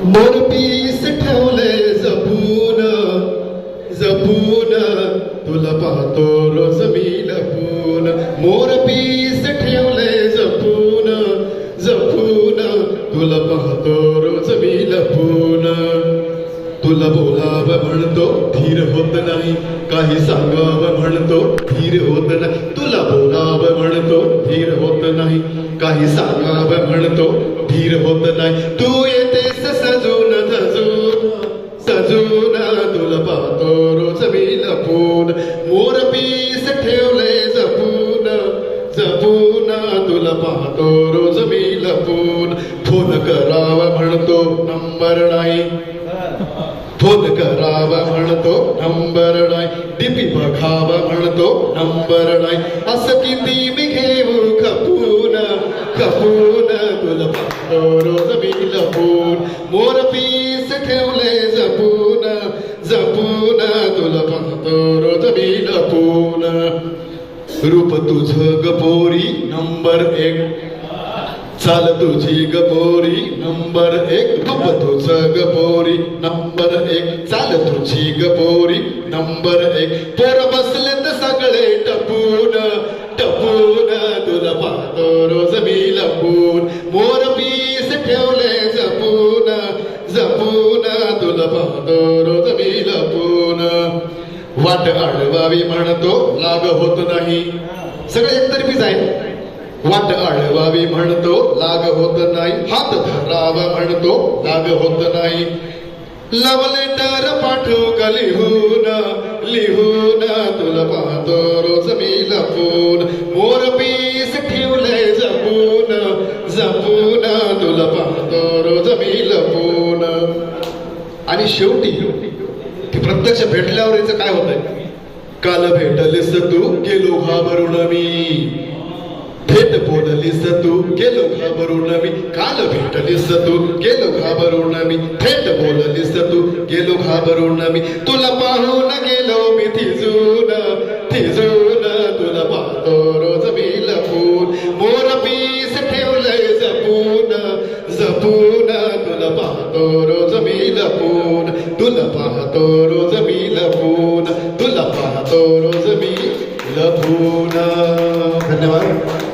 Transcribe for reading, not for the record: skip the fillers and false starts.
मोरपीस ठेवले जपून जपून तुला पाहतो रोज मी लपून. मोरपीस ठेवले जपून जपून तुला पाहतो रोज मी लपून. तुला बोलावं म्हणतो धीर होत नाही, काही सांगावं म्हणतो धीर होत नाही. तुला बोलावं म्हणतो धीर होत नाही, काही सांगावं म्हणतो धीर होत नाही. तू येतेस सजून सजून सजून तुला पाहतो रोज मी लपून. मोरपीस ठेवले जपून जपून तुला पाहतो रोज मी लपून. फोन करावा म्हणतो नंबर नाही, फोन करावा म्हणतो नंबर नाही. डीपी बघावा म्हणतो नंबर नाही. असं किती मी घेऊ खपून खपून तुला पाहतो रोज मी लपून. मोरपीस ठेवले जपून जपून तुला पाहतो रोज मी लपून. रूप तुझं गपोरी नंबर एक, चाल तुझी गपोरी नंबर एक. रूप तुझं गपोरी नंबर एक, चाल तुझी गपोरी नंबर एक. पोर बसलेत सगळे टपून टपून तुला पाहतो रोज मी लपून. मोरपीस ठेवले जपून जपून तुला पाहतो रोज मी लपून. वाट अडवावी म्हणतो लाग होत नाही, सगळे एकतर्फीच आहे. वाट अडवावी म्हणतो लाग होत नाही, हात धरावा म्हणतो लाग होत नाही. लव लेटर पाठवू का लिहून लिहून तुला पाहतो रोज मी लपून. मोरपीस ठेवले जपून जपून तुला पाहतो रोज मी लपून. आणि शेवटी ती प्रत्यक्ष भेटल्यावर याचं काय होतंय? काल भेटलीस तू गेलो घाबरून मी, थेट बोललीस तू गेलो घाबरून मी. काल भेटलीस तू गेलो घाबरून मी, थेट बोललीस तू गेलो घाबरून मी. तुला पाहून गेलो मी थिजून थिजून तुला पाहतो रोज मी लपून. मोरपीस ठेवलंय जपून जपून तुला पाहतो रोज मी लपून. तुला पाहतो रोज मी लपून, तुला पाहतो रोज मी लपून. धन्यवाद.